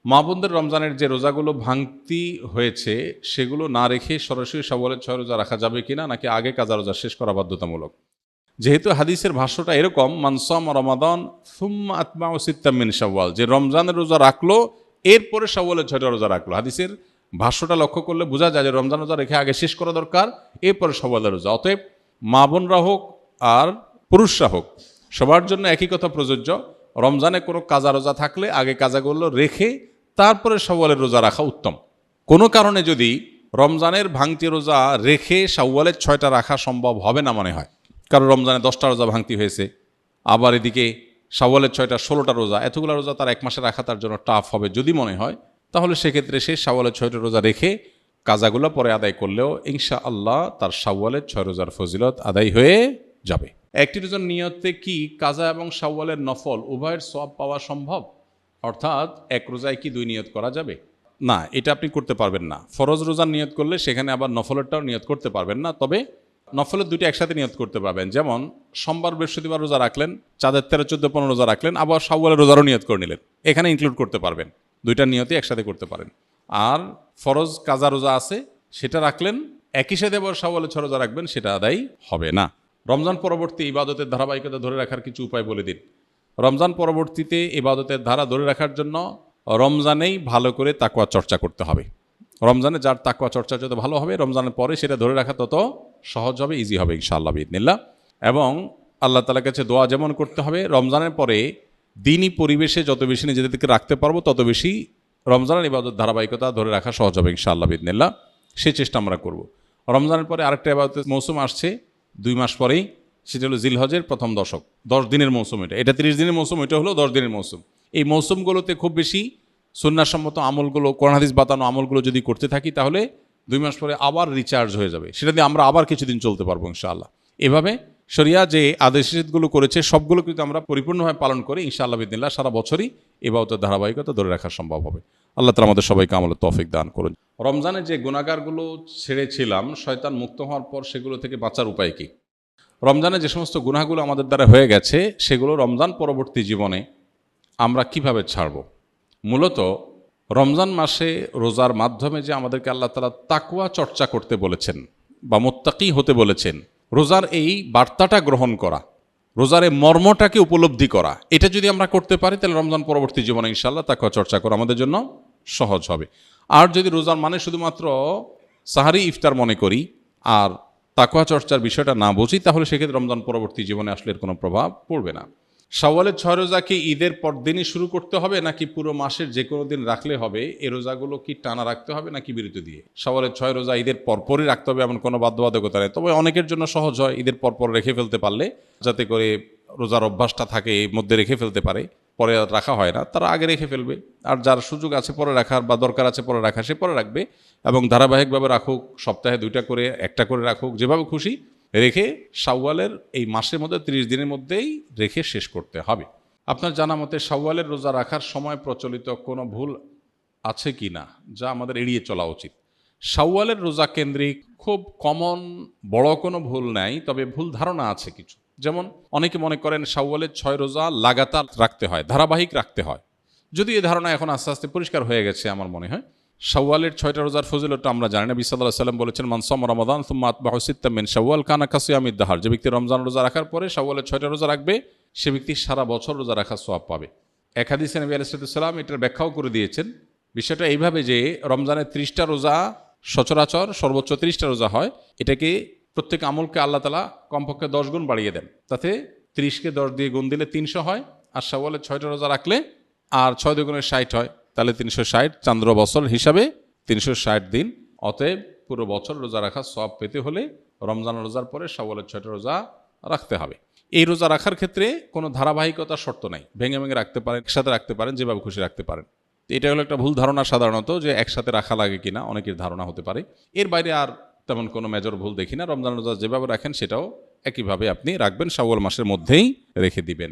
মা বোনদের রমজানের যে রোজাগুলো ভাঙতি হয়েছে সেগুলো না রেখে সরাসরি শাওয়ালের 6 রোজা রাখা যাবে কিনা, নাকি আগে কাজা রোজা শেষ করা বাধ্যতামূলক? যেহেতু হাদিসের ভাষ্যটা এরকম, মান সাম রমাদান সুম্মা আতবাউ সিত্তাম মিন শাওয়াল, যে রমজানের রোজা রাখলো এরপরে শাওয়ালের 6টা রোজা রাখলো। হাদিসের ভাষ্যটা লক্ষ্য করলে বোঝা যায় যে রমজান রোজা রেখে আগে শেষ করা দরকার, এরপরে শাওয়ালের রোজা। অতএব মা বোনরা হোক আর পুরুষরা হোক, সবার জন্য একই কথা প্রযোজ্য। রমজানে কোনো কাজা রোজা থাকলে আগে কাজাগুলো রেখে তারপরে শাওয়ালের রোজা রাখা উত্তম। কোনো কারণে যদি রমজানের ভাঙতি রোজা রেখে শাওয়ালের 6টা রাখা সম্ভব হবে না মনে হয়, কারণ রমজানে 10টা রোজা ভাঙতি হয়েছে, আবার এদিকে শাওয়ালের 6টা 16টা রোজা, এতগুলো রোজা তার এক মাসে রাখা তার জন্য টাফ হবে যদি মনে হয়, তাহলে সেক্ষেত্রে সে শাওয়ালের 6টা রোজা রেখে কাজাগুলো পরে আদায় করলেও ইনশাআল্লাহ তার শাওয়ালের 6 রোজার ফজিলত আদায় হয়ে যাবে। একটি রোজার নিয়তে কি কাজা এবং শাওয়ালের নফল উভয়ের সওয়াব পাওয়া সম্ভব? অর্থাৎ এক রোজায় কি 2 নিয়ত করা যাবে? না, এটা আপনি করতে পারবেন না। ফরজ রোজার নিয়ত করলে সেখানে আবার নফলেরটাও নিয়ত করতে পারবেন না। তবে নফলের 2টি একসাথে নিয়ত করতে পারবেন। যেমন সোমবার বৃহস্পতিবার রোজা রাখলেন, চাঁদের 13, 14, 15 রোজা রাখলেন, আবার শাওয়ালের রোজারও নিয়ত করে নিলেন, এখানে ইনক্লুড করতে পারবেন। 2টা নিয়তই একসাথে করতে পারেন। আর ফরজ কাজা রোজা আছে, সেটা রাখলেন, একই সাথে আবার শাওয়ালের 6 রোজা রাখবেন, সেটা আদায় হবে না। রমজান পরবর্তী ইবাদতের ধারাবাহিকতা ধরে রাখার কিছু উপায় বলে দিন। রমজান পরবর্তীতে ইবাদতের ধারা ধরে রাখার জন্য রমজানেই ভালো করে তাকওয়া চর্চা করতে হবে। রমজানে যার তাকওয়া চর্চা যত ভালো হবে, রমজানের পরে সেটা ধরে রাখা তত সহজ হবে, ইজি হবে ইনশাআল্লাহ বিইذনিল্লাহ। এবং আল্লাহ তাআলার কাছে দোয়া যেমন করতে হবে, রমজানের পরে দিনই পরিবেশে যত বেশি নিজেদেরকে রাখতে পারবো তত বেশি রমজানের ইবাদত ধারাবাহিকতা ধরে রাখা সহজ হবে ইনশাআল্লাহ বিইذনিল্লাহ। সেই চেষ্টা আমরা করব। রমজানের পরে আরেকটা ইবাদতের মৌসুম আসছে 2 মাস পরেই, সেটা হলো জিলহজের প্রথম দশক, 10 দিনের মৌসুম। এটা 30 দিনের মৌসুম, এটা হলো 10 দিনের মৌসুম। এই মৌসুমগুলোতে খুব বেশি সুন্নাহসম্মত আমলগুলো, কোরআন হাদিস বাতানো আমলগুলো যদি করতে থাকি, তাহলে 2 মাস পরে আবার রিচার্জ হয়ে যাবে, সেটা দিয়ে আমরা আবার কিছুদিন চলতে পারবো ইনশাআল্লাহ। এভাবে শরিয়া যে আদেশগুলো করেছে সবগুলো কিন্তু আমরা পরিপূর্ণভাবে পালন করি ইনশাআল্লাহ বিইذনিল্লাহ, সারা বছরই ইবাদতের ধারাবাহিকতা ধরে রাখা সম্ভব হবে। আল্লাহ তাআলা আমাদের সবাইকে আমলের তৌফিক দান করুন। রমজানে যে গুনাহগারগুলো ছেড়েছিলাম, শয়তান মুক্ত হওয়ার পর সেগুলো থেকে বাঁচার উপায় কি? রমজানে যে সমস্ত গুনাহগুলো আমাদের দ্বারা হয়ে গেছে, সেগুলো রমজান পরবর্তী জীবনে আমরা কিভাবে ছাড়ব? মূলত রমজান মাসে রোজার মাধ্যমে যে আমাদেরকে আল্লাহ তাআলা তাকওয়া চর্চা করতে বলেছেন বা মুত্তাকি হতে বলেছেন, রোজার এই বার্তাটা গ্রহণ করা, রোজার এই মর্মটাকে উপলব্ধি করা, এটা যদি আমরা করতে পারি তাহলে রমজান পরবর্তী জীবনে ইনশাআল্লাহ তাকওয়া চর্চা করা আমাদের জন্য সহজ হবে। আর যদি রোজার মানে শুধুমাত্র সাহারি ইফতার মনে করি আর তাকওয়া চর্চার বিষয়টা না বুঝি, তাহলে সেক্ষেত্রে রমজান পরবর্তী জীবনে আসলে এর কোনো প্রভাব পড়বে না। শাওয়ালের 6 রোজা কি ঈদের পরদিনই শুরু করতে হবে, নাকি পুরো মাসের যে কোনো দিন রাখলে হবে? এই রোজাগুলো কি টানা রাখতে হবে নাকি বিরতি দিয়ে? শাওয়ালের 6 রোজা ঈদের পরপরই রাখতে হবে এমন কোনো বাধ্যবাধকতা নেই। তবে অনেকের জন্য সহজ হয় ঈদের পরপর রেখে ফেলতে পারলে, যাতে করে রোজার অভ্যাসটা থাকে, এর মধ্যে রেখে ফেলতে পারে, পরে আর রাখা হয় না, তারা আগে রেখে ফেলবে। আর যার সুযোগ আছে পরে রাখার বা দরকার আছে পরে রাখা, সে পরে রাখবে। এবং ধারাবাহিকভাবে রাখুক, সপ্তাহে 2টা করে, 1টা করে রাখুক, যেভাবে খুশি রেখে শাওয়ালের এই মাসের মধ্যে 30 দিনের মধ্যেই রেখে শেষ করতে হবে। আপনার জানা মতে শাওয়ালের রোজা রাখার সময় প্রচলিত কোনো ভুল আছে কি না, যা আমাদের এড়িয়ে চলা উচিত? শাওয়ালের রোজা কেন্দ্রিক খুব কমন বড় কোনো ভুল নাই, তবে ভুল ধারণা আছে কিছু। যেমন অনেকে মনে করেন শাওয়ালের 6 রোজা লাগাতার রাখতে হয়, ধারাবাহিক রাখতে হয়। যদি এই ধারণা এখন আস্তে আস্তে পরিষ্কার হয়ে গেছে আমার মনে হয়। শাওয়ালের 6টা রোজার ফজিলতটা আমরা জানি। নবী সাল্লাল্লাহু আলাইহি ওয়াসাল্লাম বলেছেন, মান সামা রমাদান সুম্মা আতবাহু সিত্তাম মিন শাওয়াল কানা কাসিয়ামিদ দাহর। যে ব্যক্তি রমজান রোজা রাখার পরে শাওয়ালের 6টা রোজা রাখবে, সে ব্যক্তি সারা বছর রোজা রাখার সওয়াব পাবে। এক হাদিসে নবী আলাইহিস সালাম এটার ব্যাখ্যাও করে দিয়েছেন। বিষয়টা এইভাবে যে রমজানের 30টা রোজা সচরাচর সর্বোচ্চ 30টা রোজা হয়, এটাকে প্রত্যেক আমলকে আল্লাহ তাআলা কমপক্ষে 10 গুণ বাড়িয়ে দেন। তাতে 30কে 10 দিয়ে গুণ দিলে 300 হয়, আর শাওয়ালের 6টা রোজা রাখলে আর 6 দুগুণে 60 হয়, তাহলে 360, চান্দ্র বছর হিসাবে 360 দিন। অতএব পুরো বছর রোজা রাখার সওয়াব পেতে হলে রমজান রোজার পরে শাওয়ালের 6টা রোজা রাখতে হবে। এই রোজা রাখার ক্ষেত্রে কোনো ধারাবাহিকতার শর্ত নাই, ভেঙে ভেঙে রাখতে পারেন, একসাথে রাখতে পারেন, যেভাবে খুশি রাখতে পারেন। এটা হলো একটা ভুল ধারণা সাধারণত, যে একসাথে রাখা লাগে কিনা অনেকের ধারণা হতে পারে। এর বাইরে আর তেমন কোনো মেজর ভুল দেখি না। রমজান রোজা যেভাবে রাখেন সেটাও একইভাবে আপনি রাখবেন, শাওয়াল মাসের মধ্যেই রেখে দিবেন।